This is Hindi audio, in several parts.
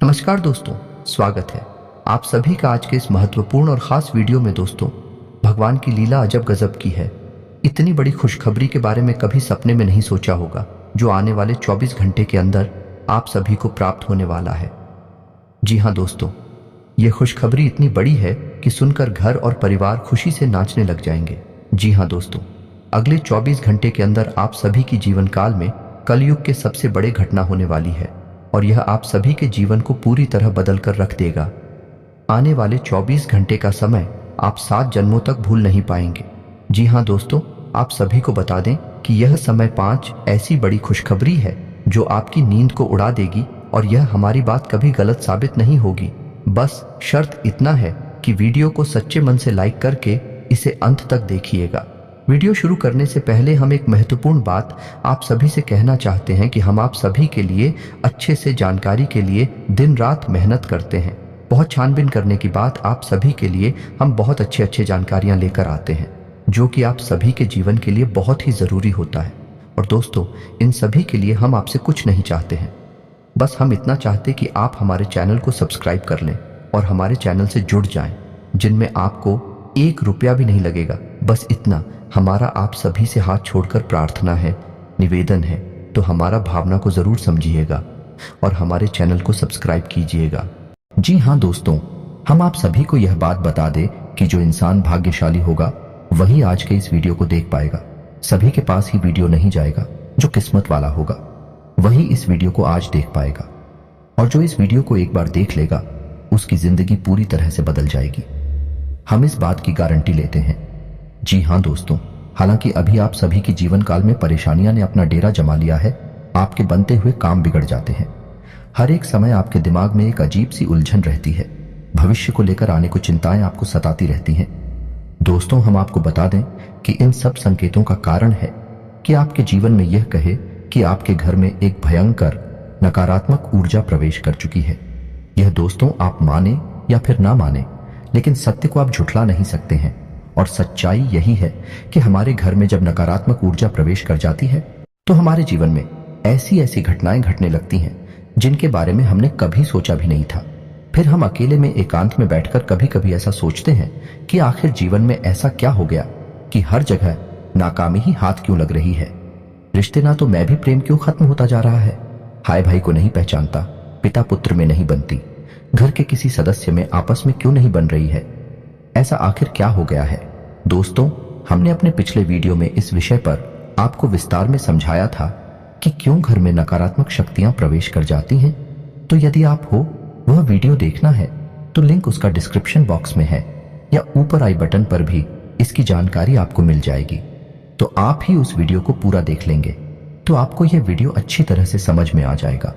नमस्कार दोस्तों, स्वागत है आप सभी का आज के इस महत्वपूर्ण और खास वीडियो में। दोस्तों, भगवान की लीला अजब गजब की है। इतनी बड़ी खुशखबरी के बारे में कभी सपने में नहीं सोचा होगा, जो आने वाले 24 घंटे के अंदर आप सभी को प्राप्त होने वाला है। जी हाँ दोस्तों, ये खुशखबरी इतनी बड़ी है कि सुनकर घर और परिवार खुशी से नाचने लग जाएंगे। जी हाँ दोस्तों, अगले 24 घंटे के अंदर आप सभी की जीवन काल में कलयुग के सबसे बड़े घटना होने वाली है और यह आप सभी के जीवन को पूरी तरह बदल कर रख देगा। आने वाले 24 घंटे का समय आप 7 जन्मों तक भूल नहीं पाएंगे। जी हाँ दोस्तों, आप सभी को बता दें कि यह समय 5 ऐसी बड़ी खुशखबरी है जो आपकी नींद को उड़ा देगी और यह हमारी बात कभी गलत साबित नहीं होगी। बस शर्त इतना है कि वीडियो को सच्चे मन से लाइक करके इसे अंत तक देखिएगा। वीडियो शुरू करने से पहले हम एक महत्वपूर्ण बात आप सभी से कहना चाहते हैं कि हम आप सभी के लिए अच्छे से जानकारी के लिए दिन रात मेहनत करते हैं। बहुत छानबीन करने के बाद आप सभी के लिए हम बहुत अच्छे जानकारियां लेकर आते हैं, जो कि आप सभी के जीवन के लिए बहुत ही ज़रूरी होता है। और दोस्तों, इन सभी के लिए हम आपसे कुछ नहीं चाहते हैं, बस हम इतना चाहते कि आप हमारे चैनल को सब्सक्राइब कर लें और हमारे चैनल से जुड़ जाएं, जिनमें आपको 1 रुपया भी नहीं लगेगा। बस इतना हमारा आप सभी से हाथ छोड़कर प्रार्थना है, निवेदन है। तो हमारा भावना को जरूर समझिएगा और हमारे चैनल को सब्सक्राइब कीजिएगा। जी हाँ दोस्तों, हम आप सभी को यह बात बता दें कि जो इंसान भाग्यशाली होगा वही आज के इस वीडियो को देख पाएगा। सभी के पास ही वीडियो नहीं जाएगा। जो किस्मत वाला होगा वही इस वीडियो को आज देख पाएगा, और जो इस वीडियो को एक बार देख लेगा उसकी जिंदगी पूरी तरह से बदल जाएगी। हम इस बात की गारंटी लेते हैं। जी हाँ दोस्तों, हालांकि अभी आप सभी की जीवन काल में परेशानियां ने अपना डेरा जमा लिया है। आपके बनते हुए काम बिगड़ जाते हैं। हर एक समय आपके दिमाग में एक अजीब सी उलझन रहती है। भविष्य को लेकर आने को चिंताएं आपको सताती रहती हैं। दोस्तों, हम आपको बता दें कि इन सब संकेतों का कारण है कि आपके जीवन में यह कहे कि आपके घर में एक भयंकर नकारात्मक ऊर्जा प्रवेश कर चुकी है। यह दोस्तों, आप माने या फिर ना माने, लेकिन सत्य को आप झुठला नहीं सकते हैं। और सच्चाई यही है कि हमारे घर में जब नकारात्मक ऊर्जा प्रवेश कर जाती है तो हमारे जीवन में ऐसी ऐसी घटनाएं घटने लगती हैं जिनके बारे में हमने कभी सोचा भी नहीं था। फिर हम अकेले में एकांत में बैठकर कभी कभी ऐसा सोचते हैं कि आखिर जीवन में ऐसा क्या हो गया कि हर जगह नाकामी ही हाथ क्यों लग रही है। रिश्ते ना तो मैं भी प्रेम क्यों खत्म होता जा रहा है। भाई भाई को नहीं पहचानता, पिता पुत्र में नहीं बनती, घर के किसी सदस्य में आपस में क्यों नहीं बन रही है। ऐसा आखिर क्या हो गया है। दोस्तों, हमने अपने पिछले वीडियो में इस विषय पर आपको विस्तार में समझाया था कि क्यों घर में नकारात्मक शक्तियां प्रवेश कर जाती हैं। तो यदि आप हो वह वीडियो देखना है तो लिंक उसका डिस्क्रिप्शन बॉक्स में है या ऊपर आई बटन पर भी इसकी जानकारी आपको मिल जाएगी। तो आप ही उस वीडियो को पूरा देख लेंगे तो आपको यह वीडियो अच्छी तरह से समझ में आ जाएगा।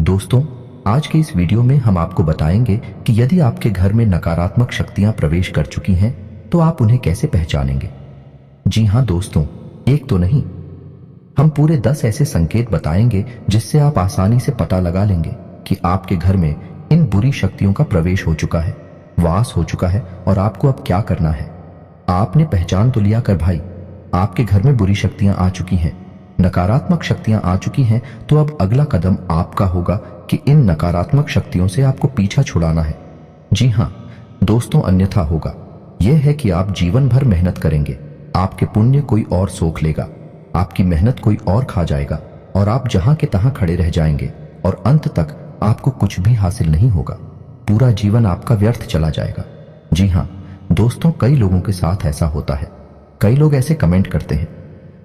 दोस्तों, आज के इस वीडियो में हम आपको बताएंगे कि यदि आपके घर में नकारात्मक शक्तियां प्रवेश कर चुकी हैं तो आप उन्हें कैसे पहचानेंगे। जी हाँ दोस्तों, एक तो नहीं, हम पूरे 10 ऐसे संकेत बताएंगे जिससे आप आसानी से पता लगा लेंगे कि आपके घर में इन बुरी शक्तियों का प्रवेश हो चुका है, वास हो चुका है, और आपको अब क्या करना है। आपने पहचान तो लिया कर भाई, आपके घर में बुरी शक्तियां आ चुकी हैं, नकारात्मक शक्तियां आ चुकी हैं। तो अब अगला कदम आपका होगा कि इन नकारात्मक शक्तियों से आपको पीछा छुड़ाना है। जी हाँ दोस्तों, अन्यथा होगा यह है कि आप जीवन भर मेहनत करेंगे, आपके पुण्य कोई और सोख लेगा, आपकी मेहनत कोई और खा जाएगा और आप जहां के तहां खड़े रह जाएंगे और अंत तक आपको कुछ भी हासिल नहीं होगा। पूरा जीवन आपका व्यर्थ चला जाएगा। जी हाँ दोस्तों, कई लोगों के साथ ऐसा होता है। कई लोग ऐसे कमेंट करते हैं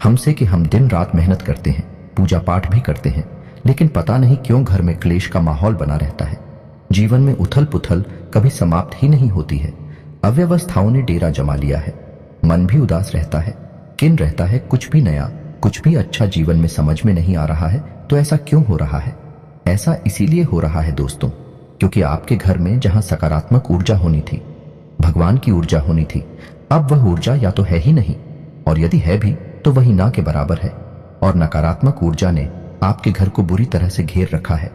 हमसे कि हम दिन रात मेहनत करते हैं, पूजा पाठ भी करते हैं, लेकिन पता नहीं क्यों घर में क्लेश का माहौल बना रहता है। जीवन में उथल पुथल कभी समाप्त ही नहीं होती है। अव्यवस्थाओं ने डेरा जमा लिया है। मन भी उदास रहता है, किन रहता है, कुछ भी नया, कुछ भी अच्छा जीवन में समझ में नहीं आ रहा है। तो ऐसा क्यों हो रहा है? ऐसा इसीलिए हो रहा है दोस्तों, क्योंकि आपके घर में जहां सकारात्मक ऊर्जा होनी थी, भगवान की ऊर्जा होनी थी, अब वह ऊर्जा या तो है ही नहीं, और यदि है भी तो वही ना के बराबर है। और नकारात्मक ऊर्जा ने आपके घर को बुरी तरह से घेर रखा है,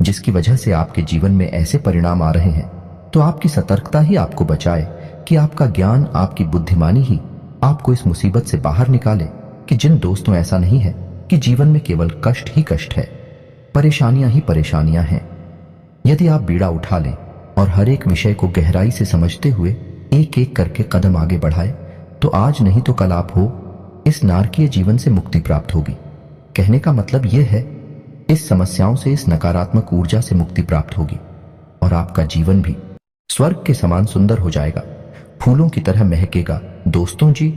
जिसकी वजह से आपके जीवन में ऐसे परिणाम आ रहे हैं। तो आपकी सतर्कता ही आपको बचाए कि आपका ज्ञान, आपकी बुद्धिमानी ही आपको इस मुसीबत से बाहर निकाले। कि जिन दोस्तों, ऐसा नहीं है कि जीवन में केवल कष्ट ही कष्ट है, परेशानियां ही परेशानियां हैं। यदि आप बीड़ा उठा लें और हर एक विषय को गहराई से समझते हुए एक एक करके कदम आगे बढ़ाए, तो आज नहीं तो कल आप हो इस नारकीय जीवन से मुक्ति प्राप्त होगी। कहने का मतलब यह है, इस समस्याओं से, इस नकारात्मक ऊर्जा से मुक्ति प्राप्त होगी और आपका जीवन भी स्वर्ग के समान सुंदर हो जाएगा, फूलों की तरह महकेगा। दोस्तों जी,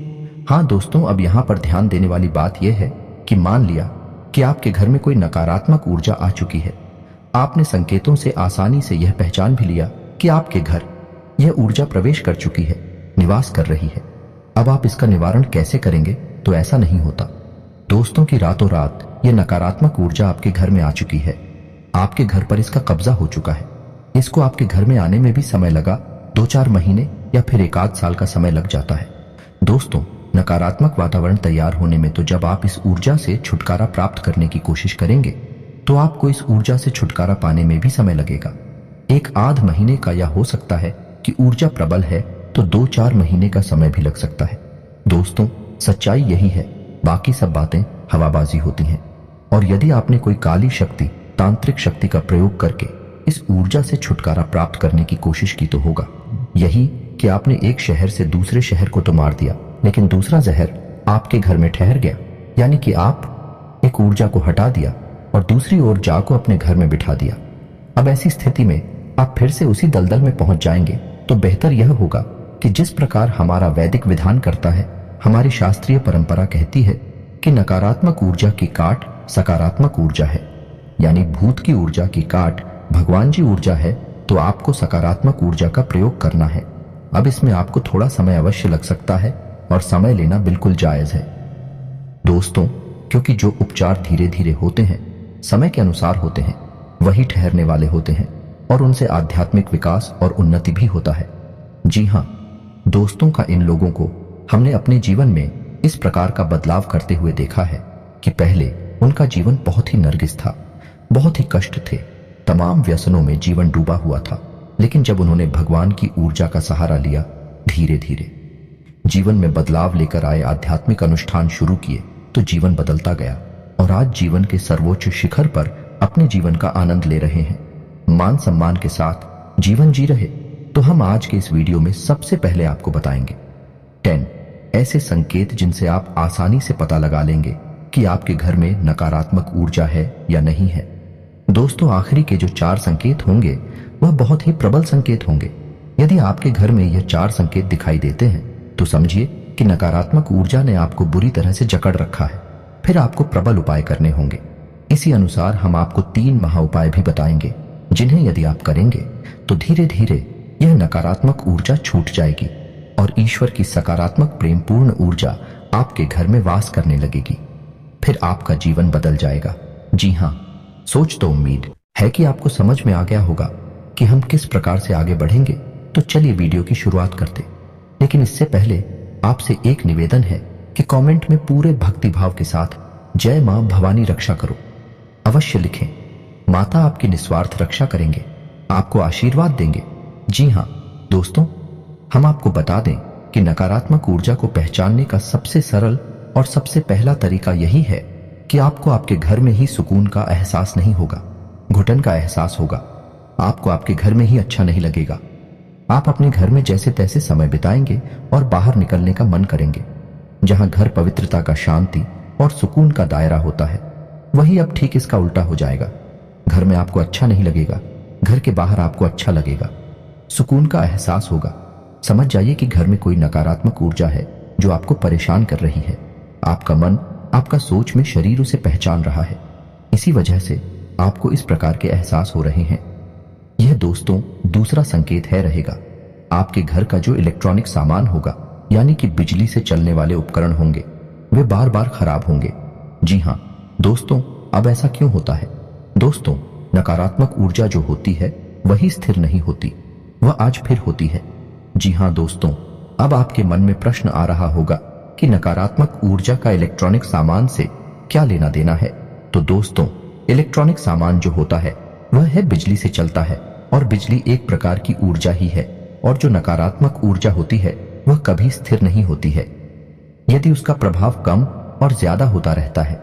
हाँ दोस्तों, अब यहां पर ध्यान देने वाली बात यह है कि मान लिया कि आपके घर में कोई नकारात्मक ऊर्जा आ चुकी है। आपने संकेतों से आसानी से यह पहचान भी लिया कि आपके घर यह ऊर्जा प्रवेश कर चुकी है, निवास कर रही है। अब आप इसका निवारण कैसे करेंगे? तो ऐसा नहीं होता दोस्तों की रातों रात यह नकारात्मक ऊर्जा आपके घर में आ चुकी है, आपके घर पर इसका कब्जा हो चुका है। इसको आपके घर में आने में भी समय लगा, 2-4 महीने या फिर 1 आध साल का समय लग जाता है। दोस्तों, नकारात्मक वातावरण तैयार होने में तो जब आप इस ऊर्जा से छुटकारा प्राप्त करने की कोशिश करेंगे, तो आपको इस ऊर्जा से छुटकारा पाने में भी समय लगेगा। 1 आध महीने का, या हो सकता है कि ऊर्जा प्रबल है तो 2-4 महीने का समय भी लग सकता है। दोस्तों, सच्चाई यही है, बाकी सब बातें हवाबाजी होती हैं। और यदि आपने कोई काली शक्ति, तांत्रिक शक्ति का प्रयोग करके इस ऊर्जा से छुटकारा प्राप्त करने की कोशिश की तो होगा यही कि आपने एक शहर से दूसरे शहर को तो मार दिया, लेकिन दूसरा जहर आपके घर में ठहर गया। यानी कि आप एक ऊर्जा को हटा दिया और दूसरी ऊर्जा को अपने घर में बिठा दिया। अब ऐसी स्थिति में आप फिर से उसी दलदल में पहुंच जाएंगे। तो बेहतर यह होगा कि जिस प्रकार हमारा वैदिक विधान करता है, हमारी शास्त्रीय परंपरा कहती है कि नकारात्मक ऊर्जा की काट सकारात्मक ऊर्जा है, यानी भूत की ऊर्जा की काट भगवान जी ऊर्जा है, तो आपको सकारात्मक ऊर्जा का प्रयोग करना है। अब इसमें आपको थोड़ा समय अवश्य लग सकता है और समय लेना बिल्कुल जायज है दोस्तों, क्योंकि जो उपचार धीरे धीरे होते हैं, समय के अनुसार होते हैं, वही ठहरने वाले होते हैं और उनसे आध्यात्मिक विकास और उन्नति भी होता है। जी हाँ दोस्तों, का इन लोगों को हमने अपने जीवन में इस प्रकार का बदलाव करते हुए देखा है कि पहले उनका जीवन बहुत ही नरगिस था, बहुत ही कष्ट थे, तमाम व्यसनों में जीवन डूबा हुआ था। लेकिन जब उन्होंने भगवान की ऊर्जा का सहारा लिया, धीरे धीरे जीवन में बदलाव लेकर आए, आध्यात्मिक अनुष्ठान शुरू किए, तो जीवन बदलता गया और आज जीवन के सर्वोच्च शिखर पर अपने जीवन का आनंद ले रहे हैं, मान सम्मान के साथ जीवन जी रहे। तो हम आज के इस वीडियो में सबसे पहले आपको बताएंगे 10 ऐसे संकेत जिनसे आप आसानी से पता लगा लेंगे कि आपके घर में नकारात्मक ऊर्जा है या नहीं है। दोस्तों, आखिरी के जो 4 संकेत होंगे वह बहुत ही प्रबल संकेत होंगे। यदि आपके घर में यह 4 संकेत दिखाई देते हैं तो समझिए कि नकारात्मक ऊर्जा ने आपको बुरी तरह से जकड़ रखा है। फिर आपको प्रबल उपाय करने होंगे। इसी अनुसार हम आपको 3 महा उपाय भी बताएंगे, जिन्हें यदि आप करेंगे तो धीरे धीरे यह नकारात्मक ऊर्जा छूट जाएगी और ईश्वर की सकारात्मक प्रेमपूर्ण ऊर्जा आपके घर में वास करने लगेगी। फिर आपका जीवन बदल जाएगा। जी हाँ, सोच तो उम्मीद है कि आपको समझ में आ गया होगा कि हम किस प्रकार से आगे बढ़ेंगे। तो चलिए वीडियो की शुरुआत करते। लेकिन इससे पहले आपसे एक निवेदन है कि कमेंट में पूरे भक्तिभाव के साथ जय मां भवानी रक्षा करो अवश्य लिखें। माता आपकी निस्वार्थ रक्षा करेंगे, आपको आशीर्वाद देंगे। जी हाँ दोस्तों, हम आपको बता दें कि नकारात्मक ऊर्जा को पहचानने का सबसे सरल और सबसे पहला तरीका यही है कि आपको आपके घर में ही सुकून का एहसास नहीं होगा, घुटन का एहसास होगा। आपको आपके घर में ही अच्छा नहीं लगेगा। आप अपने घर में जैसे तैसे समय बिताएंगे और बाहर निकलने का मन करेंगे। जहां घर पवित्रता का, शांति और सुकून का दायरा होता है, वही अब ठीक इसका उल्टा हो जाएगा। घर में आपको अच्छा नहीं लगेगा, घर के बाहर आपको अच्छा लगेगा, सुकून का एहसास होगा। समझ जाइए कि घर में कोई नकारात्मक ऊर्जा है जो आपको परेशान कर रही है। आपका मन, आपका सोच में शरीर उसे पहचान रहा है। इसी वजह से आपको इस प्रकार के एहसास हो रहे हैं। यह दोस्तों दूसरा संकेत है रहेगा। आपके घर का जो इलेक्ट्रॉनिक सामान होगा, यानी कि बिजली से चलने वाले उपकरण होंगे, वे बार बार खराब होंगे। जी हाँ दोस्तों, अब ऐसा क्यों होता है? दोस्तों, नकारात्मक ऊर्जा जो होती है वही स्थिर नहीं होती, वह आज फिर होती है। जी हाँ दोस्तों, अब आपके मन में प्रश्न आ रहा होगा कि नकारात्मक ऊर्जा का इलेक्ट्रॉनिक सामान से क्या लेना देना है। तो दोस्तों, इलेक्ट्रॉनिक सामान जो होता है वह है बिजली से चलता है और बिजली एक प्रकार की ऊर्जा ही है, और जो नकारात्मक ऊर्जा होती है वह कभी स्थिर नहीं होती है। यदि उसका प्रभाव कम और ज्यादा होता रहता है,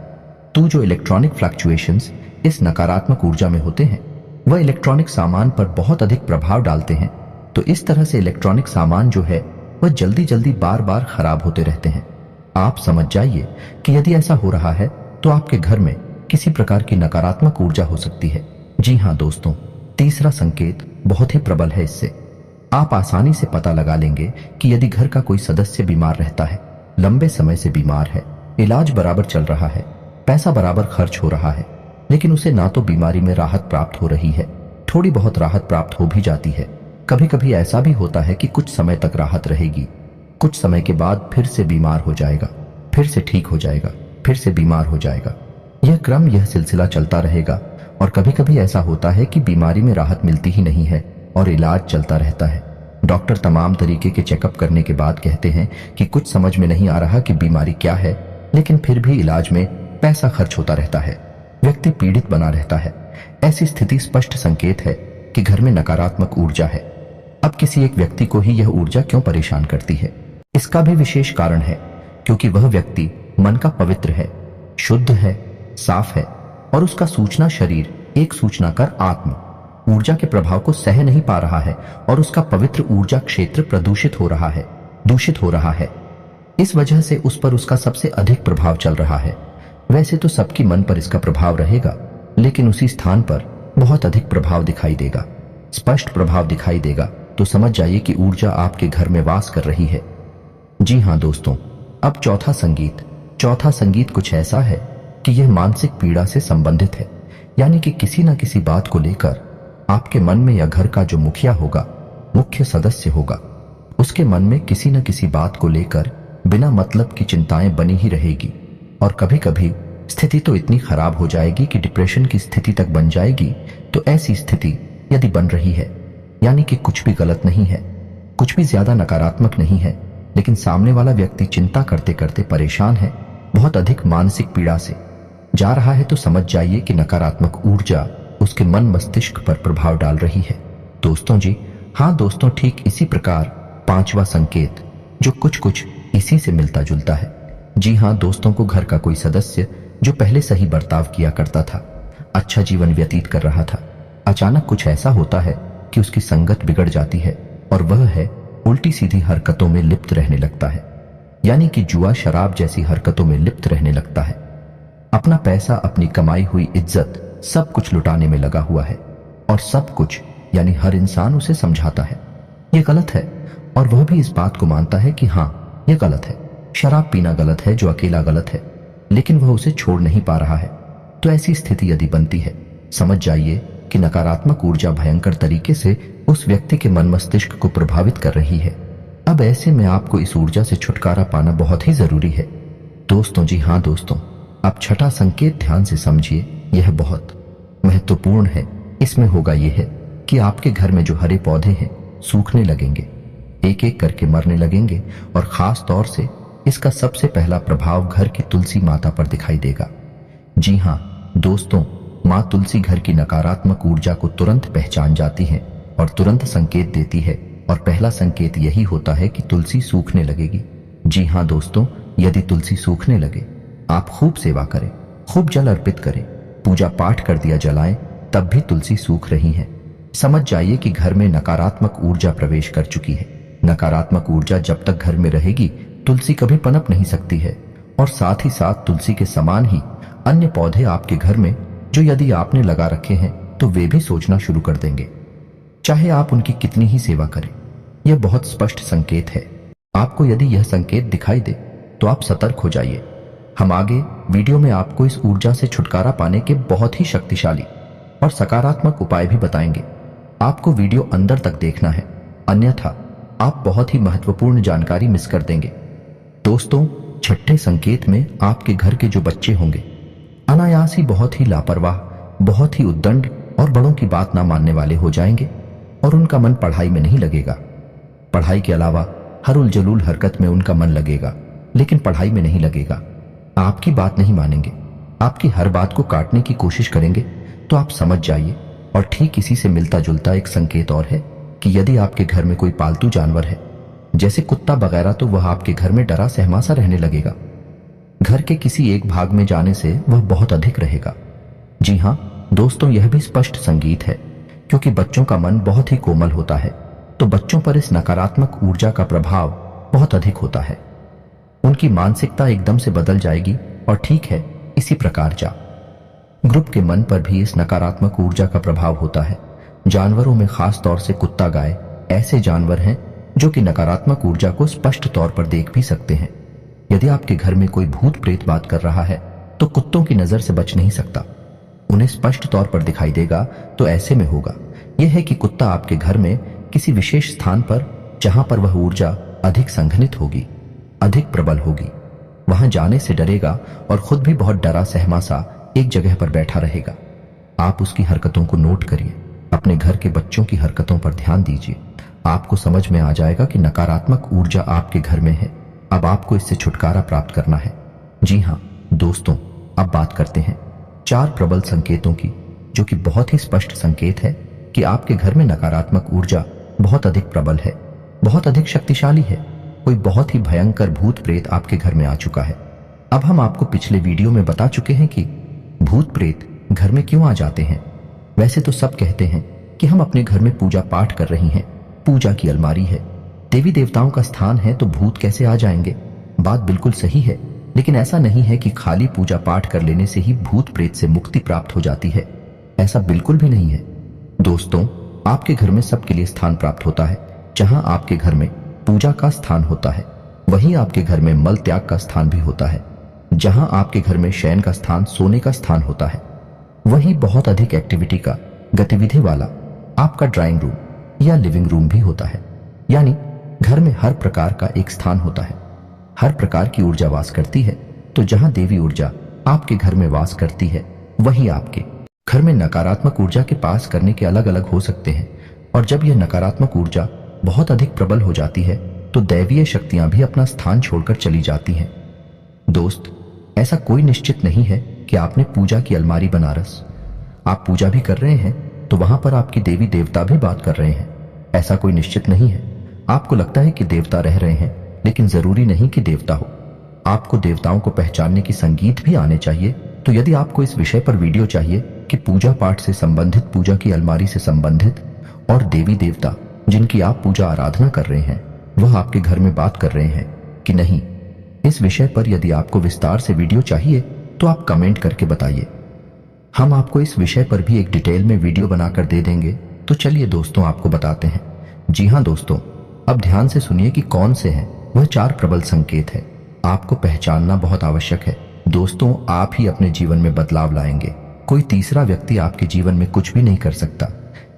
तो जो इलेक्ट्रॉनिक फ्लक्चुएशंस इस नकारात्मक ऊर्जा में होते हैं, वह इलेक्ट्रॉनिक सामान पर बहुत अधिक प्रभाव डालते हैं। तो इस तरह से इलेक्ट्रॉनिक सामान जो है वह जल्दी जल्दी बार बार खराब होते रहते हैं। आप समझ जाइए कि यदि ऐसा हो रहा है तो आपके घर में किसी प्रकार की नकारात्मक ऊर्जा हो सकती है। जी हाँ दोस्तों, तीसरा संकेत बहुत ही प्रबल है। इससे आप आसानी से पता लगा लेंगे कि यदि घर का कोई सदस्य बीमार रहता है, लंबे समय से बीमार है, इलाज बराबर चल रहा है, पैसा बराबर खर्च हो रहा है, लेकिन उसे ना तो बीमारी में राहत प्राप्त हो रही है, थोड़ी बहुत राहत प्राप्त हो भी जाती है। कभी कभी ऐसा भी होता है कि कुछ समय तक राहत रहेगी, कुछ समय के बाद फिर से बीमार हो जाएगा, फिर से ठीक हो जाएगा, फिर से बीमार हो जाएगा। यह सिलसिला चलता रहेगा। और कभी कभी ऐसा होता है कि बीमारी में राहत मिलती ही नहीं है और इलाज चलता रहता है। डॉक्टर तमाम तरीके के चेकअप करने के बाद कहते हैं कि कुछ समझ में नहीं आ रहा कि बीमारी क्या है, लेकिन फिर भी इलाज में पैसा खर्च होता रहता है, व्यक्ति पीड़ित बना रहता है। ऐसी स्थिति स्पष्ट संकेत है कि घर में नकारात्मक ऊर्जा है। अब किसी एक व्यक्ति को ही यह ऊर्जा क्यों परेशान करती है? इसका भी विशेष कारण है, क्योंकि वह व्यक्ति मन का पवित्र है, शुद्ध है, साफ है और उसका सूचना शरीर एक सूचना कर आत्म ऊर्जा के प्रभाव को सह नहीं पा रहा है और उसका पवित्र ऊर्जा क्षेत्र प्रदूषित हो रहा है, दूषित हो रहा है। इस वजह से उस पर उसका सबसे अधिक प्रभाव चल रहा है। वैसे तो सबकी मन पर इसका प्रभाव रहेगा, लेकिन उसी स्थान पर बहुत अधिक प्रभाव दिखाई देगा, स्पष्ट प्रभाव दिखाई देगा। तो समझ जाइए कि ऊर्जा आपके घर में वास कर रही है। जी हाँ दोस्तों, अब चौथा संगीत कुछ ऐसा है कि यह मानसिक पीड़ा से संबंधित है। यानी कि किसी न किसी बात को लेकर आपके मन में या घर का जो मुखिया होगा, मुख्य सदस्य होगा, उसके मन में किसी न किसी बात को लेकर बिना मतलब की चिंताएं बनी ही रहेगी। और कभी कभी स्थिति तो इतनी खराब हो जाएगी कि डिप्रेशन की स्थिति तक बन जाएगी। तो ऐसी स्थिति यदि बन रही है, यानी कि कुछ भी गलत नहीं है, कुछ भी ज्यादा नकारात्मक नहीं है, लेकिन सामने वाला व्यक्ति चिंता करते करते परेशान है, बहुत अधिक मानसिक पीड़ा से जा रहा है, तो समझ जाइए कि नकारात्मक ऊर्जा उसके मन मस्तिष्क पर प्रभाव डाल रही है। दोस्तों जी हाँ दोस्तों, ठीक इसी प्रकार पांचवा संकेत जो कुछ इसी से मिलता जुलता है। जी हाँ दोस्तों, को घर का कोई सदस्य जो पहले सही बर्ताव किया करता था, अच्छा जीवन व्यतीत कर रहा था, अचानक कुछ ऐसा होता है कि उसकी संगत बिगड़ जाती है और वह है उल्टी सीधी हरकतों में लिप्त रहने लगता है। यानी कि जुआ शराब जैसी हरकतों में लिप्त रहने लगता है। अपना पैसा, अपनी कमाई हुई इज्जत सब कुछ लुटाने में लगा हुआ है और सब कुछ यानी हर इंसान उसे समझाता है ये गलत है, और वह भी इस बात को मानता है कि हाँ ये गलत है, शराब पीना गलत है, जो अकेला गलत है, लेकिन वह उसे छोड़ नहीं पा रहा है। तो ऐसी स्थिति यदि बनती है, समझ जाइए कि नकारात्मक ऊर्जा भयंकर तरीके से उस व्यक्ति के मन मस्तिष्क को प्रभावित कर रही है। अब ऐसे में आपको इस ऊर्जा से छुटकारा पाना बहुत ही जरूरी है दोस्तों। जी हाँ दोस्तों, अब छठा संकेत ध्यान से समझिए, यह बहुत महत्वपूर्ण है। इसमें होगा यह है कि आपके घर में जो हरे पौधे हैं सूखने लगेंगे, एक एक करके मरने लगेंगे, और खास तौर से इसका सबसे पहला प्रभाव घर की तुलसी माता पर दिखाई देगा। जी हाँ दोस्तों, माँ तुलसी घर की नकारात्मक ऊर्जा को तुरंत पहचान जाती है और तुरंत संकेत देती है, और पहला संकेत यही होता है कि तुलसी सूखने लगेगी। जी हाँ दोस्तों, यदि तुलसी सूखने लगे, आप खूब सेवा करें, खूब जल अर्पित करें, पूजा पाठ कर दिया जलाएं, तब भी तुलसी सूख रही है, समझ जाइए कि घर में नकारात्मक ऊर्जा प्रवेश कर चुकी है। नकारात्मक ऊर्जा जब तक घर में रहेगी, तुलसी कभी पनप नहीं सकती है। और साथ ही साथ तुलसी के समान ही अन्य पौधे आपके घर में जो यदि आपने लगा रखे हैं, तो वे भी सोचना शुरू कर देंगे, चाहे आप उनकी कितनी ही सेवा करें। यह बहुत स्पष्ट संकेत है। आपको यदि यह संकेत दिखाई दे तो आप सतर्क हो जाइए। हम आगे वीडियो में आपको इस ऊर्जा से छुटकारा पाने के बहुत ही शक्तिशाली और सकारात्मक उपाय भी बताएंगे। आपको वीडियो अंदर तक देखना है, अन्यथा आप बहुत ही महत्वपूर्ण जानकारी मिस कर देंगे। दोस्तों, छठे संकेत में आपके घर के जो बच्चे होंगे अनायास ही बहुत ही लापरवाह, बहुत ही उद्दंड और बड़ों की बात ना मानने वाले हो जाएंगे, और उनका मन पढ़ाई में नहीं लगेगा। पढ़ाई के अलावा हर उलझुल हरकत में उनका मन लगेगा, लेकिन पढ़ाई में नहीं लगेगा। आपकी बात नहीं मानेंगे, आपकी हर बात को काटने की कोशिश करेंगे। तो आप समझ जाइए। और ठीक इसी से मिलता जुलता एक संकेत और है कि यदि आपके घर में कोई पालतू जानवर है, जैसे कुत्ता वगैरह, तो वह आपके घर में डरा सहमासा रहने लगेगा। घर के किसी एक भाग में जाने से वह बहुत अधिक रहेगा। जी हाँ दोस्तों, यह भी स्पष्ट संगीत है क्योंकि बच्चों का मन बहुत ही कोमल होता है, तो बच्चों पर इस नकारात्मक ऊर्जा का प्रभाव बहुत अधिक होता है। उनकी मानसिकता एकदम से बदल जाएगी। और ठीक है, इसी प्रकार ग्रुप के मन पर भी इस नकारात्मक ऊर्जा का प्रभाव होता है। जानवरों में खास तौर से कुत्ता, गाय ऐसे जानवर हैं जो कि नकारात्मक ऊर्जा को स्पष्ट तौर पर देख भी सकते हैं। यदि आपके घर में कोई भूत प्रेत बात कर रहा है तो कुत्तों की नजर से बच नहीं सकता, उन्हें स्पष्ट तौर पर दिखाई देगा। तो ऐसे में होगा यह है कि कुत्ता आपके घर में किसी विशेष स्थान पर, जहां पर वह ऊर्जा अधिक संघनित होगी, अधिक प्रबल होगी, वहां जाने से डरेगा और खुद भी बहुत डरा सहमा सा एक जगह पर बैठा रहेगा। आप उसकी हरकतों को नोट करिए, अपने घर के बच्चों की हरकतों पर ध्यान दीजिए। आपको समझ में आ जाएगा कि नकारात्मक ऊर्जा आपके घर में है। अब आपको इससे छुटकारा प्राप्त करना है। जी हाँ दोस्तों, अब बात करते हैं 4 प्रबल संकेतों की, जो कि बहुत ही स्पष्ट संकेत है कि आपके घर में नकारात्मक ऊर्जा बहुत अधिक प्रबल है, बहुत अधिक शक्तिशाली है। कोई बहुत ही भयंकर भूत प्रेत आपके घर में आ चुका है। अब हम आपको पिछले वीडियो में बता चुके हैं कि भूत प्रेत घर में क्यों आ जाते हैं। वैसे तो सब कहते हैं कि हम अपने घर में पूजा पाठ कर रही हैं, पूजा की अलमारी है, देवी देवताओं का स्थान है, तो भूत कैसे आ जाएंगे। बात बिल्कुल सही है, लेकिन ऐसा नहीं है कि खाली पूजा पाठ कर लेने से ही भूत प्रेत से मुक्ति प्राप्त हो जाती है। ऐसा बिल्कुल भी नहीं है दोस्तों। आपके घर में सबके लिए स्थान प्राप्त होता है। जहां आपके घर में पूजा का स्थान होता है, वहीं आपके घर में मल त्याग का स्थान भी होता है। जहां आपके घर में शयन का स्थान, सोने का स्थान होता है, वहीं बहुत अधिक एक्टिविटी का, गतिविधि वाला आपका ड्राइंग रूम या लिविंग रूम भी होता है। यानी घर में हर प्रकार का एक स्थान होता है, हर प्रकार की ऊर्जा वास करती है। तो जहां देवी ऊर्जा आपके घर में वास करती है, वहीं आपके घर में नकारात्मक ऊर्जा के पास करने के अलग अलग हो सकते हैं। और जब यह नकारात्मक ऊर्जा बहुत अधिक प्रबल हो जाती है, तो दैवीय शक्तियां भी अपना स्थान छोड़कर चली जाती हैं। दोस्त, ऐसा कोई निश्चित नहीं है कि आपने पूजा की अलमारी बनारस, आप पूजा भी कर रहे हैं तो वहां पर आपकी देवी देवता भी बात कर रहे हैं। ऐसा कोई निश्चित नहीं है। आपको लगता है कि देवता रह रहे हैं, लेकिन जरूरी नहीं कि देवता हो। आपको देवताओं को पहचानने की संगीत भी आने चाहिए। तो यदि आपको इस विषय पर वीडियो चाहिए कि पूजा पाठ से संबंधित, पूजा की अलमारी से संबंधित और देवी देवता जिनकी आप पूजा आराधना कर रहे हैं वह आपके घर में बात कर रहे हैं कि नहीं, इस विषय पर यदि आपको विस्तार से वीडियो चाहिए तो आप कमेंट करके बताइए। हम आपको इस विषय पर भी एक डिटेल में वीडियो बनाकर दे देंगे। तो चलिए दोस्तों, आपको बताते हैं। जी हाँ दोस्तों, अब ध्यान से सुनिए कि कौन से हैं वह 4 प्रबल संकेत है। आपको पहचानना बहुत आवश्यक है दोस्तों। आप ही अपने जीवन में बदलाव लाएंगे, कोई तीसरा व्यक्ति आपके जीवन में कुछ भी नहीं कर सकता।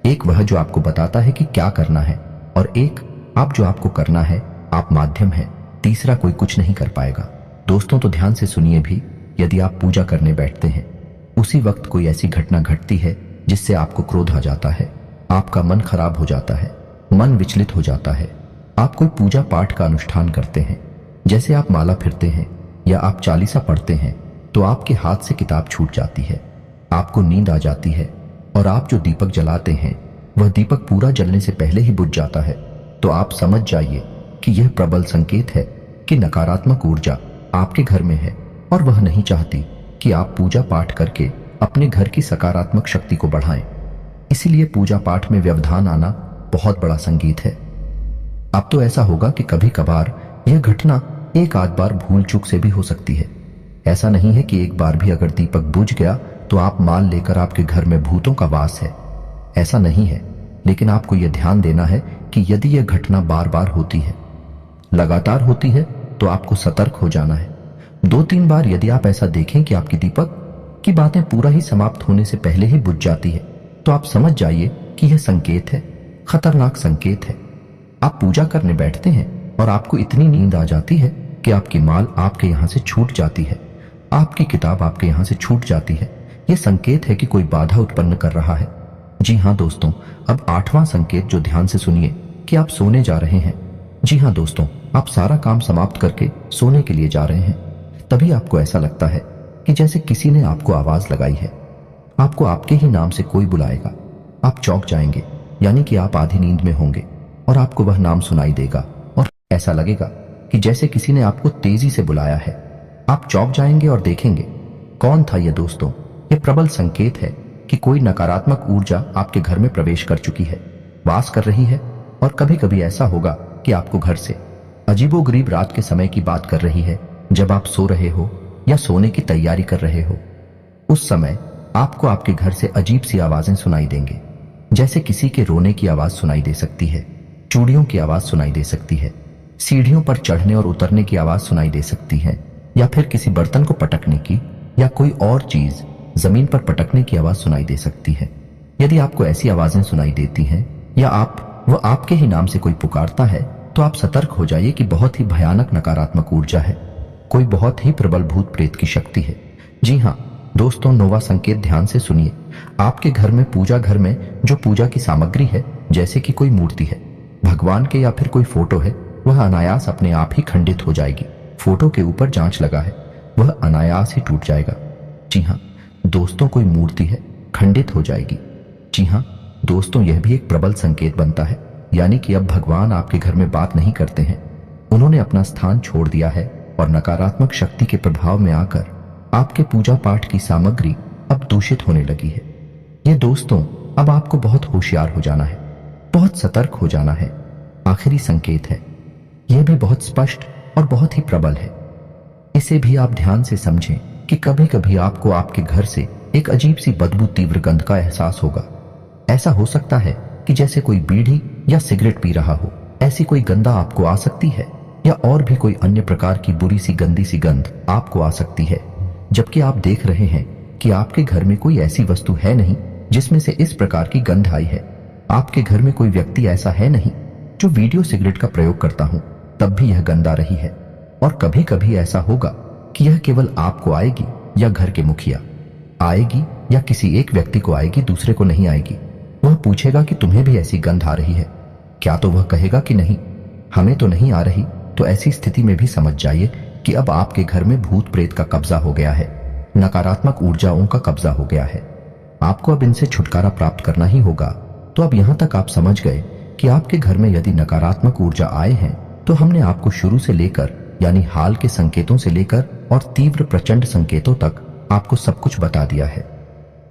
एक वह जो आपको बताता है कि क्या करना है, और एक आप जो आपको करना है। आप माध्यम है, तीसरा कोई कुछ नहीं कर पाएगा। दोस्तों तो ध्यान से सुनिए भी, यदि आप पूजा करने बैठते हैं, उसी वक्त कोई ऐसी घटना घटती है जिससे आपको क्रोध आ जाता है, आपका मन खराब हो जाता है, मन विचलित हो जाता है। आप कोई पूजा पाठ का अनुष्ठान करते हैं, जैसे आप माला फिरते हैं या आप चालीसा पढ़ते हैं, तो आपके हाथ से किताब छूट जाती है, आपको नींद आ जाती है, और आप जो दीपक जलाते हैं वह दीपक पूरा जलने से पहले ही बुझ जाता है। तो आप समझ जाइए कि यह प्रबल संकेत है कि नकारात्मक ऊर्जा आपके घर में है और वह नहीं चाहती कि आप पूजा पाठ करके अपने घर की सकारात्मक शक्ति को बढ़ाएं। इसीलिए पूजा पाठ में व्यवधान आना बहुत बड़ा संगीत है। अब तो ऐसा होगा कि कभी कभार यह घटना एक आध बार भूल चूक से भी हो सकती है। ऐसा नहीं है कि एक बार भी अगर दीपक बुझ गया तो आप मान लेकर आपके घर में भूतों का वास है, ऐसा नहीं है। लेकिन आपको यह ध्यान देना है कि यदि यह घटना बार बार होती है, लगातार होती है, तो आपको सतर्क हो जाना है। 2-3 बार यदि आप ऐसा देखें कि आपकी दीपक की बातें पूरा ही समाप्त होने से पहले ही बुझ जाती है, तो आप समझ जाइए कि यह संकेत है, खतरनाक संकेत है। आप पूजा करने बैठते हैं और आपको इतनी नींद आ जाती है कि आपकी माल आपके यहां से छूट जाती है, आपकी किताब आपके यहां से छूट जाती है। यह संकेत है कि कोई बाधा उत्पन्न कर रहा है। जी हाँ दोस्तों, अब 8वां संकेत जो ध्यान से सुनिए कि आप सोने जा रहे हैं। जी हाँ दोस्तों, आप सारा काम समाप्त करके सोने के लिए जा रहे हैं। तभी आपको ऐसा लगता है कि जैसे किसी ने आपको आवाज लगाई है, आपको आपके ही नाम से कोई बुलाएगा। आप चौंक जाएंगे, यानी कि आप आधी नींद में होंगे और आपको वह नाम सुनाई देगा और ऐसा लगेगा कि जैसे किसी ने आपको तेजी से बुलाया है। आप चौंक जाएंगे और देखेंगे कौन था यह। दोस्तों, यह प्रबल संकेत है कि कोई नकारात्मक ऊर्जा आपके घर में प्रवेश कर चुकी है, वास कर रही है। और कभी कभी ऐसा होगा कि आपको घर से अजीबोगरीब रात के समय की बात कर रही है, जब आप सो रहे हो या सोने की तैयारी कर रहे हो। उस समय आपको आपके घर से अजीब सी आवाजें सुनाई देंगे, जैसे किसी के रोने की आवाज सुनाई दे सकती है, चूड़ियों की आवाज सुनाई दे सकती है, सीढ़ियों पर चढ़ने और उतरने की आवाज सुनाई दे सकती है, या फिर किसी बर्तन को पटकने की या कोई और चीज जमीन पर पटकने की आवाज सुनाई दे सकती है। यदि आपको ऐसी आवाजें सुनाई देती हैं या वह आपके ही नाम से कोई पुकारता है, तो आप सतर्क हो जाइए कि बहुत ही भयानक नकारात्मक ऊर्जा है, कोई बहुत ही प्रबल भूत प्रेत की शक्ति है। जी हाँ दोस्तों, नोवा संकेत ध्यान से सुनिए। आपके घर में, पूजा घर में जो पूजा की सामग्री है, जैसे कि कोई मूर्ति है, भगवान के या फिर कोई फोटो है, वह अनायास अपने आप ही खंडित हो जाएगी। फोटो के ऊपर जांच लगा है, वह अनायास ही टूट जाएगा। जी हाँ दोस्तों, कोई मूर्ति है, खंडित हो जाएगी। जी हाँ दोस्तों, यह भी एक प्रबल संकेत बनता है, यानी कि अब भगवान आपके घर में बात नहीं करते हैं, उन्होंने अपना स्थान छोड़ दिया है और नकारात्मक शक्ति के प्रभाव में आकर आपके पूजा पाठ की सामग्री अब दूषित होने लगी है। ये दोस्तों, अब आपको बहुत होशियार हो जाना है, बहुत सतर्क हो जाना है। आखिरी संकेत है, यह भी बहुत स्पष्ट और बहुत ही प्रबल है। इसे भी आप ध्यान से समझें कि कभी कभी आपको आपके घर से एक अजीब सी बदबू, तीव्र गंध का एहसास होगा। ऐसा हो सकता है कि जैसे कोई बीड़ी या सिगरेट पी रहा हो, ऐसी कोई गंध आपको आ सकती है, या और भी कोई अन्य प्रकार की बुरी सी गंदी सी गंध आपको आ सकती है, जबकि आप देख रहे हैं कि आपके घर में कोई ऐसी वस्तु है नहीं जिसमें से इस प्रकार की गंध आई है। आपके घर में कोई व्यक्ति ऐसा है नहीं जो वीडियो सिगरेट का प्रयोग करता हूं, तब भी यह गंध आ रही है। और कभी कभी ऐसा होगा कि यह केवल आपको आएगी या घर के मुखिया आएगी या किसी एक व्यक्ति को आएगी, दूसरे को नहीं आएगी। वह पूछेगा कि तुम्हें भी ऐसी गंध आ रही है क्या, तो वह कहेगा कि नहीं, हमें तो नहीं आ रही। तो ऐसी स्थिति में भी समझ जाइए कि अब आपके घर में भूत प्रेत का कब्जा हो गया है, नकारात्मक ऊर्जाओं का कब्जा हो गया है। आपको अब इनसे छुटकारा प्राप्त करना ही होगा। तो अब यहां तक आप समझ गए कि आपके घर में यदि नकारात्मक ऊर्जा आए हैं, तो हमने आपको शुरू से लेकर, यानी हाल के संकेतों से लेकर और तीव्र प्रचंड संकेतों तक आपको सब कुछ बता दिया है।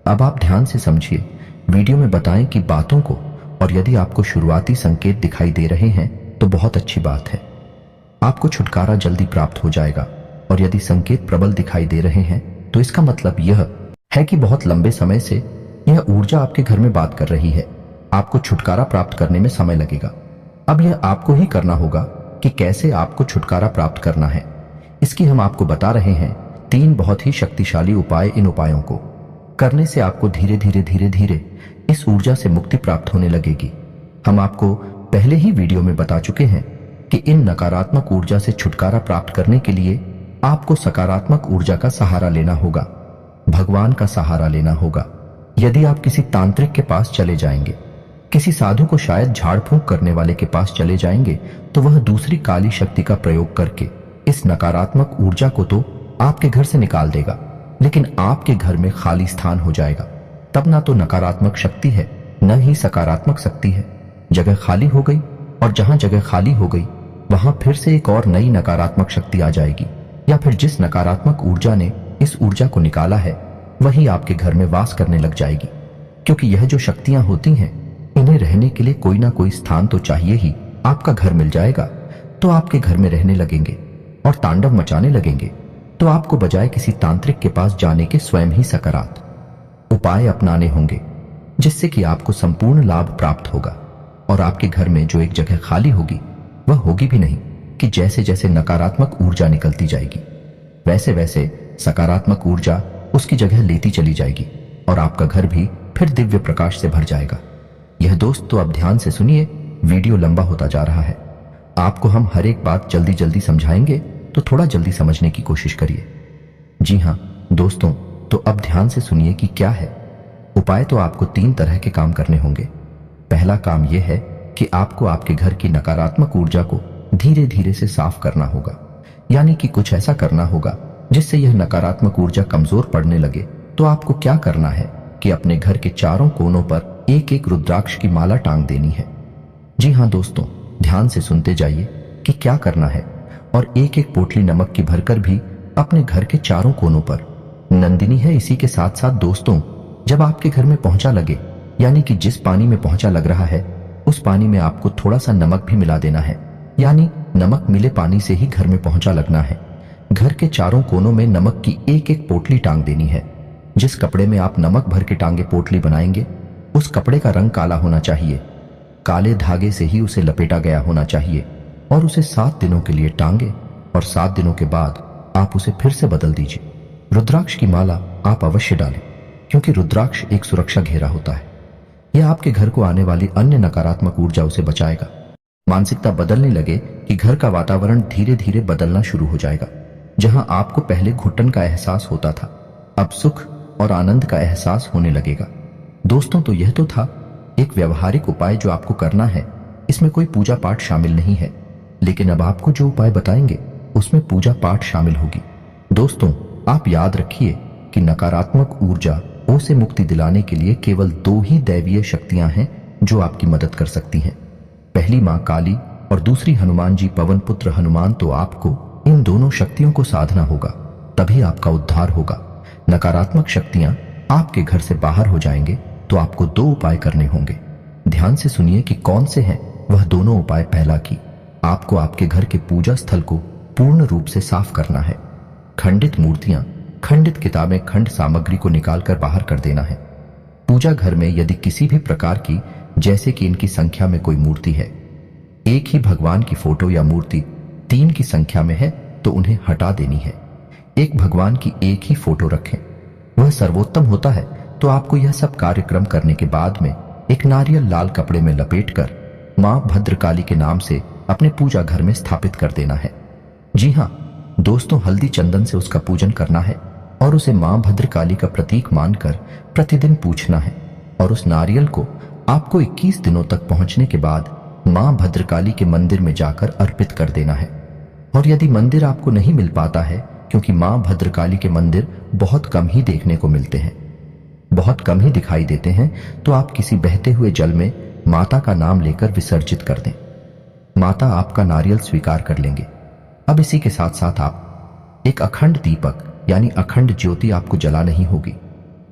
अब आप ध्यान से समझिए, वीडियो में बताएं कि बातों को, और यदि आपको शुरुआती संकेत दिखाई दे रहे हैं तो बहुत अच्छी बात है, आपको छुटकारा जल्दी प्राप्त हो जाएगा। और यदि संकेत प्रबल दिखाई दे रहे हैं तो इसका मतलब यह है कि बहुत लंबे समय से यह ऊर्जा आपके घर में बात कर रही है। आपको छुटकारा प्राप्त करने में समय लगेगा। अब यह आपको ही करना होगा कि कैसे आपको छुटकारा प्राप्त करना है। इसकी हम आपको बता रहे हैं 3 बहुत ही शक्तिशाली उपाय। इन उपायों को करने से आपको धीरे धीरे इस ऊर्जा से मुक्ति प्राप्त होने लगेगी। हम आपको पहले ही वीडियो में बता चुके हैं कि इन नकारात्मक ऊर्जा से छुटकारा प्राप्त करने के लिए आपको सकारात्मक ऊर्जा का सहारा लेना होगा, भगवान का सहारा लेना होगा। यदि आप किसी तांत्रिक के पास चले जाएंगे, किसी साधु को शायद झाड़ फूंक करने वाले के पास चले जाएंगे, तो वह दूसरी काली शक्ति का प्रयोग करके इस नकारात्मक ऊर्जा को तो आपके घर से निकाल देगा, लेकिन आपके घर में खाली स्थान हो जाएगा। तब ना तो नकारात्मक शक्ति है, न ही सकारात्मक शक्ति है। जगह खाली हो गई, और जहां जगह खाली हो गई वहां फिर से एक और नई नकारात्मक शक्ति आ जाएगी, या फिर जिस नकारात्मक ऊर्जा ने इस ऊर्जा को निकाला है वही आपके घर में वास करने लग जाएगी। क्योंकि यह जो शक्तियां होती हैं, इन्हें रहने के लिए कोई ना कोई स्थान तो चाहिए ही। आपका घर मिल जाएगा तो आपके घर में रहने लगेंगे और तांडव मचाने लगेंगे। तो आपको बजाय किसी तांत्रिक के पास जाने के स्वयं ही सकारात्मक उपाय अपनाने होंगे, जिससे कि आपको संपूर्ण लाभ प्राप्त होगा। और आपके घर में जो एक जगह खाली होगी वह होगी भी नहीं कि जैसे जैसे नकारात्मक ऊर्जा निकलती जाएगी वैसे वैसे सकारात्मक ऊर्जा उसकी जगह लेती चली जाएगी, और आपका घर भी फिर दिव्य प्रकाश से भर जाएगा। यह दोस्त तो अब ध्यान से सुनिए, वीडियो लंबा होता जा रहा है। आपको हम हर एक बात जल्दी जल्दी समझाएंगे, तो थोड़ा जल्दी समझने की कोशिश करिए। जी हाँ दोस्तों, तो अब ध्यान से सुनिए कि क्या है उपाय। तो आपको 3 तरह के काम करने होंगे। पहला काम यह है कि आपको आपके घर की नकारात्मक ऊर्जा को धीरे धीरे से साफ करना होगा, यानी कि कुछ ऐसा करना होगा जिससे यह नकारात्मक ऊर्जा कमजोर पड़ने लगे। तो आपको क्या करना है कि अपने घर के चारों कोनों पर एक एक रुद्राक्ष की माला टांग देनी है। जी हाँ दोस्तों, ध्यान से सुनते जाइए कि क्या करना है। और एक एक पोटली नमक की भरकर भी अपने घर के चारों कोनों पर, नंदिनी है इसी के साथ साथ दोस्तों, जब आपके घर में पोंछा लगे, यानी कि जिस पानी में पोंछा लग रहा है उस पानी में आपको थोड़ा सा नमक भी मिला देना है, यानी नमक मिले पानी से ही घर में पोंछा लगना है। घर के चारों कोनों में नमक की एक एक पोटली टांग देनी है। जिस कपड़े में आप नमक भर के टांगे पोटली बनाएंगे उस कपड़े का रंग काला होना चाहिए। काले धागे से ही उसे लपेटा गया होना चाहिए और उसे 7 दिनों के लिए टांगे और 7 दिनों के बाद आप उसे फिर से बदल दीजिए। रुद्राक्ष की माला आप अवश्य डालें, क्योंकि रुद्राक्ष एक सुरक्षा घेरा होता है। यह आपके घर को आने वाली अन्य नकारात्मक ऊर्जा उसे बचाएगा। मानसिकता बदलने लगे कि घर का वातावरण धीरे धीरे बदलना शुरू हो जाएगा। जहां आपको पहले घुटन का एहसास होता था, अब सुख और आनंद का एहसास होने लगेगा। दोस्तों, तो यह तो था एक व्यवहारिक उपाय जो आपको करना है। इसमें कोई पूजा पाठ शामिल नहीं है, लेकिन अब आपको जो उपाय बताएंगे उसमें पूजा पाठ शामिल होगी। दोस्तों, आप याद रखिए कि नकारात्मक ऊर्जा से मुक्ति दिलाने के लिए केवल 2 ही दैवीय शक्तियां हैं जो आपकी मदद कर सकती हैं। पहली मां काली और दूसरी हनुमान जी पवन पुत्र हनुमान। तो आपको इन दोनों शक्तियों को साधना होगा, तभी आपका उद्धार होगा। नकारात्मक शक्तियां आपके घर से बाहर हो जाएंगे तो आपको 2 उपाय करने होंगे। ध्यान से सुनिए कि कौन से हैं वह दोनों उपाय। पहला कि आपको आपके घर के पूजा स्थल को पूर्ण रूप से साफ करना है। खंडित मूर्तियां, खंडित किताबें, खंड सामग्री को निकालकर बाहर कर देना है। पूजा घर में यदि किसी भी प्रकार की, जैसे कि इनकी संख्या में कोई मूर्ति है, एक ही भगवान की फोटो या मूर्ति 3 की संख्या में है तो उन्हें हटा देनी है। एक भगवान की एक ही फोटो रखें, वह सर्वोत्तम होता है। तो आपको यह सब कार्यक्रम करने के बाद में एक नारियल लाल कपड़े में लपेटकर मां भद्रकाली के नाम से अपने पूजा घर में स्थापित कर देना है। जी हां दोस्तों, हल्दी चंदन से उसका पूजन करना है और उसे मां भद्रकाली का प्रतीक मानकर प्रतिदिन पूछना है। और उस नारियल को आपको 21 दिनों तक पहुंचने के बाद मां भद्रकाली के मंदिर में जाकर अर्पित कर देना है। और यदि मंदिर आपको नहीं मिल पाता है, क्योंकि मां भद्रकाली के मंदिर बहुत कम ही देखने को मिलते हैं, बहुत कम ही दिखाई देते हैं, तो आप किसी बहते हुए जल में माता का नाम लेकर विसर्जित कर दें। माता आपका नारियल स्वीकार कर लेंगे। अब इसी के साथ साथ आप एक अखंड दीपक यानी अखंड ज्योति आपको जलानी ही होगी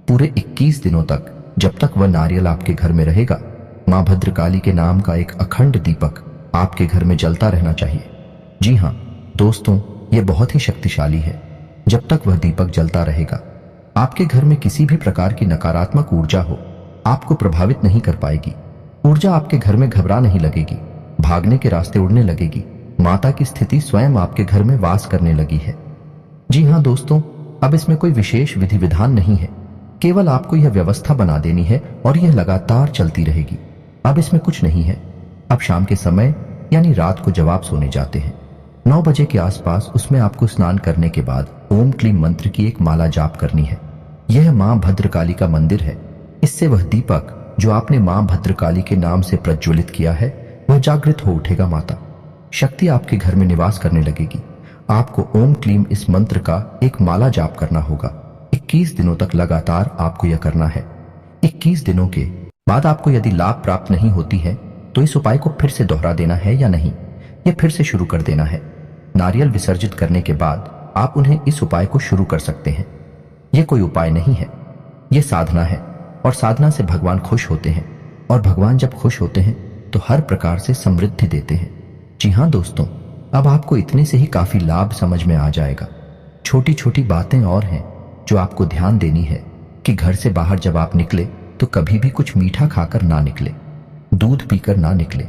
पूरे 21 दिनों तक। जब तक वह नारियल आपके घर में रहेगा, मां भद्रकाली के नाम का एक अखंड दीपक आपके घर में जलता रहना चाहिए। जी हां दोस्तों, यह बहुत ही शक्तिशाली है। जब तक वह दीपक जलता रहेगा, आपके घर में किसी भी प्रकार की नकारात्मक ऊर्जा हो आपको प्रभावित नहीं कर पाएगी। ऊर्जा आपके घर में घबरा नहीं लगेगी, भागने के रास्ते उड़ने लगेगी। माता की स्थिति स्वयं आपके घर में वास करने लगी है। जी हां दोस्तों, अब इसमें कोई विशेष विधि विधान नहीं है, केवल आपको यह व्यवस्था बना देनी है और यह लगातार चलती रहेगी। अब इसमें कुछ नहीं है। अब शाम के समय यानी रात को जब आप सोने जाते हैं 9 बजे के आसपास, उसमें आपको स्नान करने के बाद ओम क्लीम मंत्र की एक माला जाप करनी है। यह मां भद्रकाली का मंदिर है। इससे वह दीपक जो आपने मां भद्रकाली के नाम से प्रज्वलित किया है वह जागृत हो उठेगा। माता शक्ति आपके घर में निवास करने लगेगी। आपको ओम क्लीम इस मंत्र का एक माला जाप करना होगा। 21 दिनों तक लगातार आपको यह करना है। 21 दिनों के बाद आपको यदि लाभ प्राप्त नहीं होती है तो इस उपाय को फिर से दोहरा देना है या नहीं, यह फिर से शुरू कर देना है। नारियल विसर्जित करने के बाद आप उन्हें इस उपाय को शुरू कर सकते हैं। यह कोई उपाय नहीं है, यह साधना है। और साधना से भगवान खुश होते हैं, और भगवान जब खुश होते हैं तो हर प्रकार से समृद्धि देते हैं। जी हां दोस्तों, अब आपको इतने से ही काफी लाभ समझ में आ जाएगा। छोटी छोटी बातें और हैं जो आपको ध्यान देनी है कि घर से बाहर जब आप निकले तो कभी भी कुछ मीठा खाकर ना निकले, दूध पीकर ना निकले,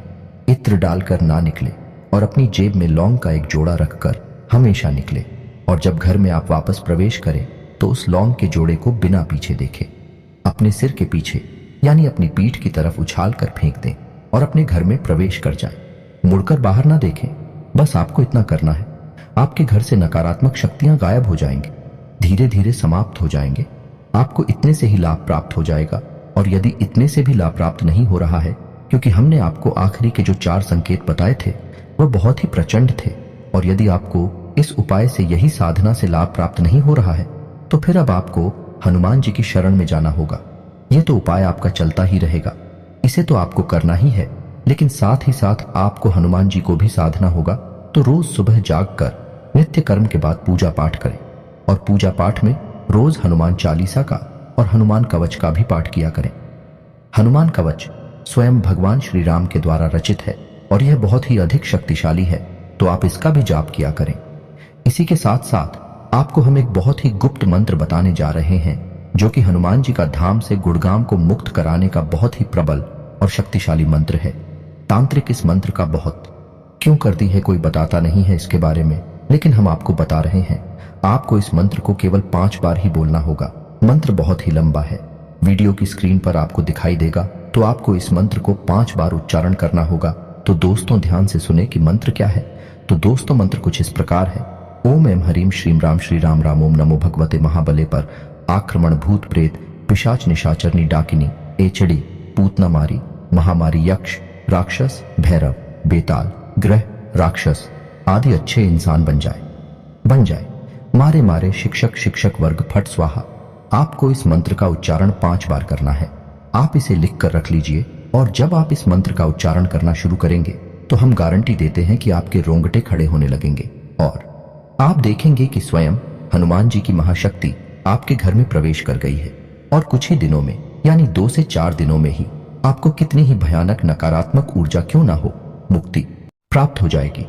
इत्र डालकर ना निकले, और अपनी जेब में लौंग का एक जोड़ा रखकर हमेशा निकले। और जब घर में आप वापस प्रवेश करें तो उस लौंग के जोड़े को बिना पीछे देखे अपने सिर के पीछे यानी अपनी पीठ की तरफ उछाल कर फेंक दें और अपने घर में प्रवेश कर जाएं। मुड़कर बाहर ना देखें। बस आपको इतना करना है। आपके घर से नकारात्मक शक्तियां गायब हो जाएंगी, धीरे धीरे समाप्त हो जाएंगे। आपको इतने से ही लाभ प्राप्त हो जाएगा। और यदि इतने से भी लाभ प्राप्त नहीं हो रहा है, क्योंकि हमने आपको आखिरी के जो 4 संकेत बताए थे वह बहुत ही प्रचंड थे, और यदि आपको इस उपाय से, यही साधना से लाभ प्राप्त नहीं हो रहा है, तो फिर अब आपको हनुमान जी की शरण में जाना होगा। यह तो उपाय आपका चलता ही रहेगा, इसे तो आपको करना ही है, लेकिन साथ ही साथ आपको हनुमान जी को भी साधना होगा। तो रोज सुबह जागकर नित्य कर्म के बाद पूजा पाठ करें, और पूजा पाठ में रोज हनुमान चालीसा का और हनुमान कवच का भी पाठ किया करें। हनुमान कवच स्वयं भगवान श्री राम के द्वारा रचित है और यह बहुत ही अधिक शक्तिशाली है, तो आप इसका भी जाप किया करें। इसी के साथ साथ आपको हम एक बहुत ही गुप्त मंत्र बताने जा रहे हैं, जो कि हनुमान जी का धाम से गुड़गाम को मुक्त कराने का बहुत ही प्रबल और शक्तिशाली मंत्र है। तांत्रिक इस मंत्र का बहुत क्यों करती है कोई बताता नहीं है इसके बारे में, लेकिन हम आपको बता रहे हैं। आपको इस मंत्र को केवल 5 बार ही बोलना होगा। मंत्र बहुत ही लंबा है, वीडियो की स्क्रीन पर आपको दिखाई देगा, तो आपको इस मंत्र को 5 बार उच्चारण करना होगा। तो दोस्तों ध्यान से सुने कि मंत्र क्या है। तो दोस्तों मंत्र कुछ इस प्रकार है। ओम एम हरीम श्रीम राम श्री राम राम ओम नमो भगवते महाबले पर आक्रमण भूत प्रेत पिशाच निशाचरनी डाकिनी एचड़ी पूतना मारी महामारी यक्ष राक्षस भैरव बेताल ग्रह राक्षस आदि अच्छे इंसान बन जाए मारे मारे शिक्षक वर्ग फट स्वाहा। आपको इस मंत्र का उच्चारण 5 बार करना है। आप इसे लिख कर रख लीजिए और जब आप इस मंत्र का उच्चारण करना शुरू करेंगे तो हम गारंटी देते हैं कि आपके रोंगटे खड़े होने लगेंगे और आप देखेंगे कि स्वयं हनुमान जी की महाशक्ति आपके घर में प्रवेश कर गई है और कुछ ही दिनों में यानी 2 से 4 दिनों में ही आपको कितनी ही भयानक नकारात्मक ऊर्जा क्यों ना हो, मुक्ति प्राप्त हो जाएगी।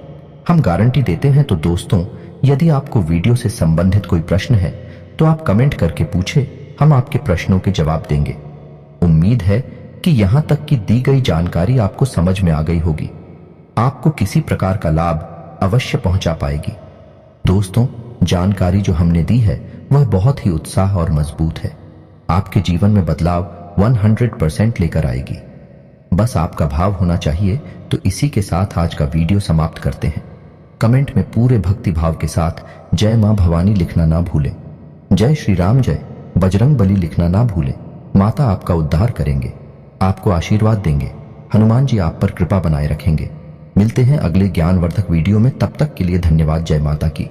हम गारंटी देते हैं। तो दोस्तों यदि आपको वीडियो से संबंधित कोई प्रश्न है तो आप कमेंट करके पूछे, हम आपके प्रश्नों के जवाब देंगे। उम्मीद है कि यहां तक की दी गई जानकारी आपको समझ में आ गई होगी, आपको किसी प्रकार का लाभ अवश्य पहुंचा पाएगी। दोस्तों जानकारी जो हमने दी है वह बहुत ही उत्साह और मजबूत है, आपके जीवन में बदलाव 100% लेकर आएगी। बस आपका भाव होना चाहिए। तो इसी के साथ आज का वीडियो समाप्त करते हैं। कमेंट में पूरे भक्ति भाव के साथ जय मां भवानी लिखना ना भूलें। जय श्री राम जय बजरंग बली लिखना ना भूलें। माता आपका उद्धार करेंगे, आपको आशीर्वाद देंगे। हनुमान जी आप पर कृपा बनाए रखेंगे। मिलते हैं अगले ज्ञानवर्धक वीडियो में, तब तक के लिए धन्यवाद। जय माता की।